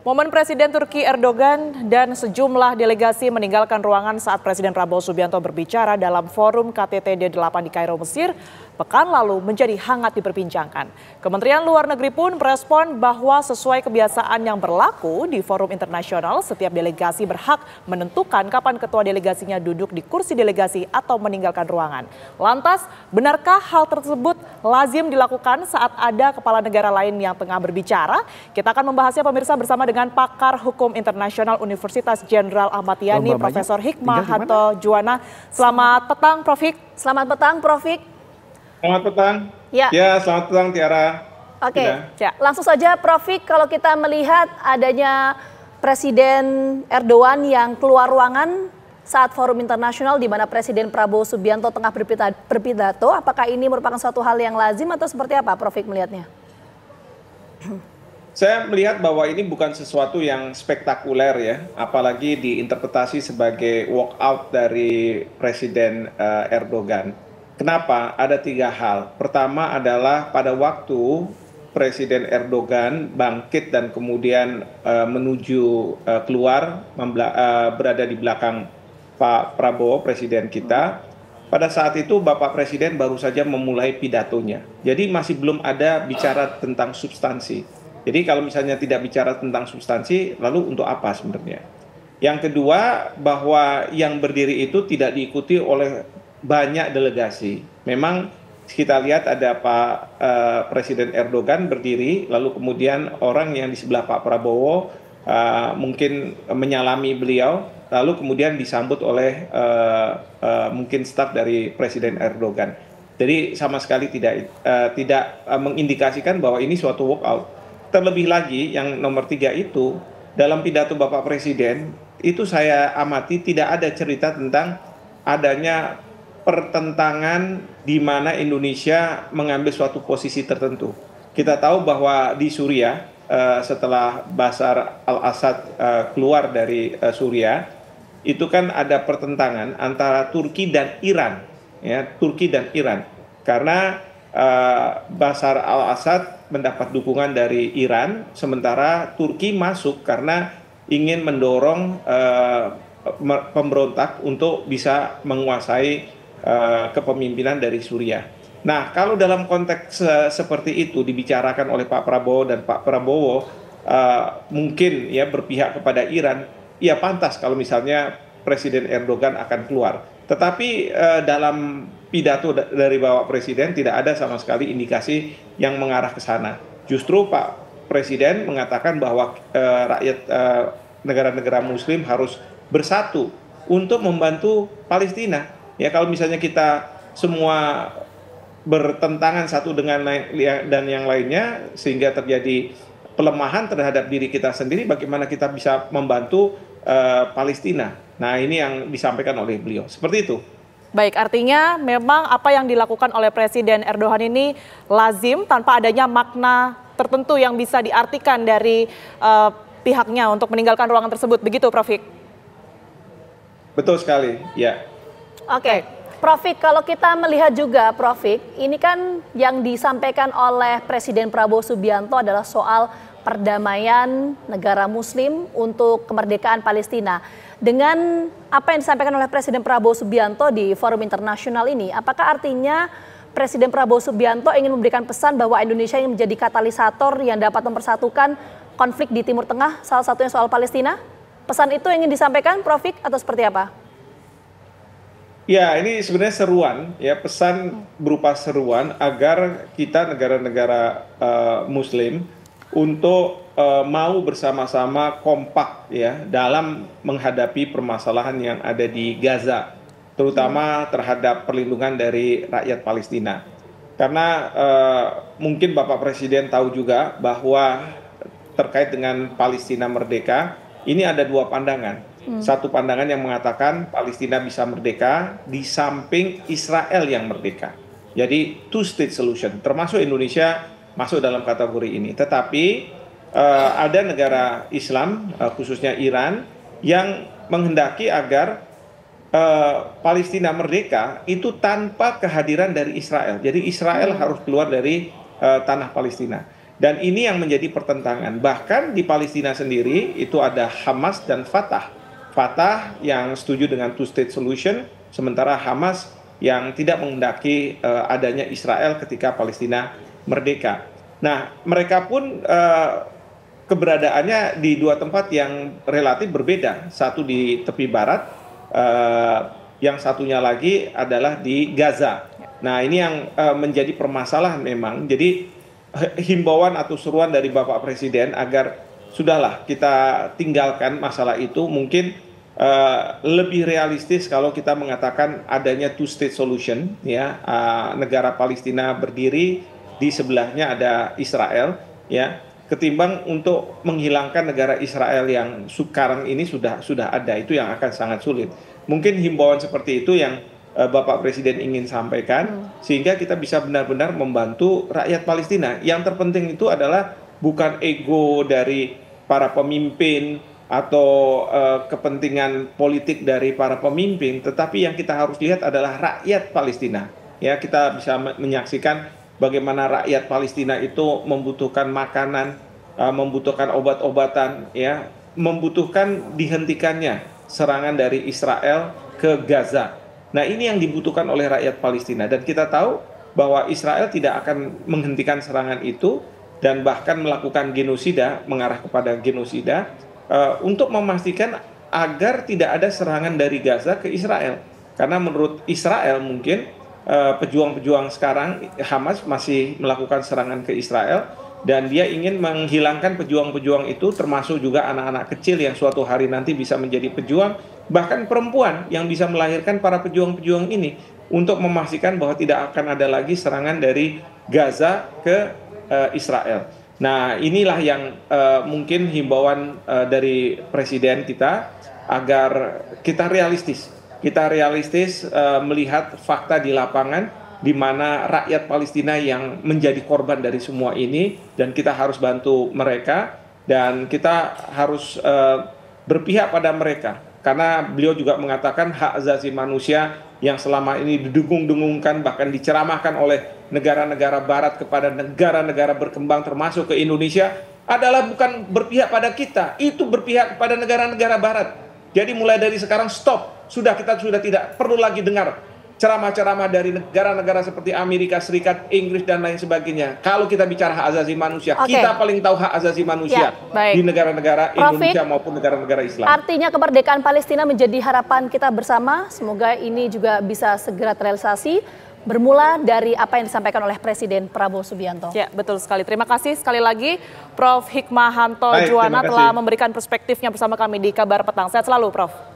Momen Presiden Turki Erdogan dan sejumlah delegasi meninggalkan ruangan saat Presiden Prabowo Subianto berbicara dalam forum KTT D8 di Kairo, Mesir, pekan lalu menjadi hangat diperbincangkan. Kementerian Luar Negeri pun merespon bahwa sesuai kebiasaan yang berlaku di forum internasional, setiap delegasi berhak menentukan kapan ketua delegasinya duduk di kursi delegasi atau meninggalkan ruangan. Lantas, benarkah hal tersebut lazim dilakukan saat ada kepala negara lain yang tengah berbicara? Kita akan membahasnya pemirsa bersama dengan pakar hukum internasional Universitas Jenderal Ahmad Yani, Profesor Hikmahanto Juwana. Selamat petang, Prof. Hik. Selamat petang, Prof. Hik. Selamat petang. Ya, selamat petang, Tiara. Oke, langsung saja, Prof. Hik, kalau kita melihat adanya Presiden Erdogan yang keluar ruangan saat forum internasional di mana Presiden Prabowo Subianto tengah berpidato, apakah ini merupakan suatu hal yang lazim atau seperti apa, Prof. Hik melihatnya? Saya melihat bahwa ini bukan sesuatu yang spektakuler ya, apalagi diinterpretasi sebagai walkout dari Presiden Erdogan. Kenapa? Ada 3 hal. Pertama adalah pada waktu Presiden Erdogan bangkit dan kemudian menuju keluar, berada di belakang Pak Prabowo, Presiden kita. Pada saat itu Bapak Presiden baru saja memulai pidatonya. Jadi masih belum ada bicara tentang substansi. Jadi kalau misalnya tidak bicara tentang substansi, lalu untuk apa sebenarnya? Yang kedua, bahwa yang berdiri itu tidak diikuti oleh banyak delegasi. Memang kita lihat ada Pak Presiden Erdogan berdiri, lalu kemudian orang yang di sebelah Pak Prabowo mungkin menyalami beliau, lalu kemudian disambut oleh mungkin staf dari Presiden Erdogan. Jadi sama sekali tidak mengindikasikan bahwa ini suatu walkout. Terlebih lagi yang nomor 3 itu, dalam pidato Bapak Presiden, itu saya amati tidak ada cerita tentang adanya pertentangan di mana Indonesia mengambil suatu posisi tertentu. Kita tahu bahwa di Suriah, setelah Bashar al-Assad keluar dari Suriah, itu kan ada pertentangan antara Turki dan Iran. Ya, Turki dan Iran. Karena Bashar al-Assad mendapat dukungan dari Iran, sementara Turki masuk karena ingin mendorong pemberontak untuk bisa menguasai kepemimpinan dari Suriah. Nah, kalau dalam konteks seperti itu dibicarakan oleh Pak Prabowo dan Pak Prabowo mungkin ya berpihak kepada Iran, ya pantas kalau misalnya Presiden Erdogan akan keluar. Tetapi dalam pidato dari Bapak Presiden tidak ada sama sekali indikasi yang mengarah ke sana. Justru Pak Presiden mengatakan bahwa rakyat negara-negara Muslim harus bersatu untuk membantu Palestina. Ya, kalau misalnya kita semua bertentangan satu dengan dan yang lainnya sehingga terjadi pelemahan terhadap diri kita sendiri, bagaimana kita bisa membantu Palestina. Nah, ini yang disampaikan oleh beliau. Seperti itu. Baik, artinya memang apa yang dilakukan oleh Presiden Erdogan ini lazim tanpa adanya makna tertentu yang bisa diartikan dari pihaknya untuk meninggalkan ruangan tersebut. Begitu, Prof. Hik? Betul sekali, ya. Oke, Prof. Hik, kalau kita melihat juga, Prof. Hik, ini kan yang disampaikan oleh Presiden Prabowo Subianto adalah soal perdamaian negara Muslim untuk kemerdekaan Palestina. Dengan apa yang disampaikan oleh Presiden Prabowo Subianto di forum internasional ini, apakah artinya Presiden Prabowo Subianto ingin memberikan pesan bahwa Indonesia ingin menjadi katalisator yang dapat mempersatukan konflik di Timur Tengah, salah satunya soal Palestina? Pesan itu ingin disampaikan, Prof. Hik, atau seperti apa? Ya, ini sebenarnya seruan, ya, pesan berupa seruan agar kita negara-negara Muslim untuk mau bersama-sama kompak ya dalam menghadapi permasalahan yang ada di Gaza, terutama terhadap perlindungan dari rakyat Palestina. Karena mungkin Bapak Presiden tahu juga bahwa terkait dengan Palestina merdeka, ini ada 2 pandangan. Satu pandangan yang mengatakan Palestina bisa merdeka di samping Israel yang merdeka. Jadi two-state solution, termasuk Indonesia masuk dalam kategori ini. Tetapi ada negara Islam, khususnya Iran, yang menghendaki agar Palestina merdeka itu tanpa kehadiran dari Israel. Jadi Israel harus keluar dari tanah Palestina. Dan ini yang menjadi pertentangan. Bahkan di Palestina sendiri itu ada Hamas dan Fatah. Fatah yang setuju dengan two-state solution, sementara Hamas yang tidak menghendaki adanya Israel ketika Palestina merdeka. Nah, mereka pun keberadaannya di dua tempat yang relatif berbeda. Satu di tepi barat, yang satunya lagi adalah di Gaza. Nah, ini yang menjadi permasalahan memang. Jadi himbauan atau seruan dari Bapak Presiden agar sudahlah kita tinggalkan masalah itu, mungkin lebih realistis kalau kita mengatakan adanya two-state solution, ya, negara Palestina berdiri, di sebelahnya ada Israel, ya, ketimbang untuk menghilangkan negara Israel yang sekarang ini sudah ada, itu yang akan sangat sulit. Mungkin himbauan seperti itu yang Bapak Presiden ingin sampaikan, sehingga kita bisa benar-benar membantu rakyat Palestina. Yang terpenting itu adalah bukan ego dari para pemimpin atau kepentingan politik dari para pemimpin, tetapi yang kita harus lihat adalah rakyat Palestina. Ya, kita bisa menyaksikan bagaimana rakyat Palestina itu membutuhkan makanan, membutuhkan obat-obatan, ya, membutuhkan dihentikannya serangan dari Israel ke Gaza. Nah, ini yang dibutuhkan oleh rakyat Palestina, dan kita tahu bahwa Israel tidak akan menghentikan serangan itu dan bahkan melakukan genosida, mengarah kepada genosida, untuk memastikan agar tidak ada serangan dari Gaza ke Israel. Karena menurut Israel mungkin pejuang-pejuang sekarang Hamas masih melakukan serangan ke Israel, dan dia ingin menghilangkan pejuang-pejuang itu, termasuk juga anak-anak kecil yang suatu hari nanti bisa menjadi pejuang, bahkan perempuan yang bisa melahirkan para pejuang-pejuang ini, untuk memastikan bahwa tidak akan ada lagi serangan dari Gaza ke Israel. Nah, inilah yang mungkin himbauan dari Presiden kita, agar kita realistis. Kita realistis melihat fakta di lapangan, di mana rakyat Palestina yang menjadi korban dari semua ini, dan kita harus bantu mereka, dan kita harus berpihak pada mereka. Karena beliau juga mengatakan hak asasi manusia yang selama ini didengung-dengungkan, bahkan diceramahkan oleh negara-negara barat kepada negara-negara berkembang termasuk ke Indonesia, adalah bukan berpihak pada kita, itu berpihak pada negara-negara barat. Jadi mulai dari sekarang stop, kita sudah tidak perlu lagi dengar ceramah-ceramah dari negara-negara seperti Amerika Serikat, Inggris, dan lain sebagainya. Kalau kita bicara hak asasi manusia, kita paling tahu hak asasi manusia di negara-negara Indonesia maupun negara-negara Islam. Artinya kemerdekaan Palestina menjadi harapan kita bersama. Semoga ini juga bisa segera terrealisasi, bermula dari apa yang disampaikan oleh Presiden Prabowo Subianto. Ya, betul sekali. Terima kasih sekali lagi Prof. Hikmahanto Juwana telah memberikan perspektifnya bersama kami di Kabar Petang. Sehat selalu, Prof.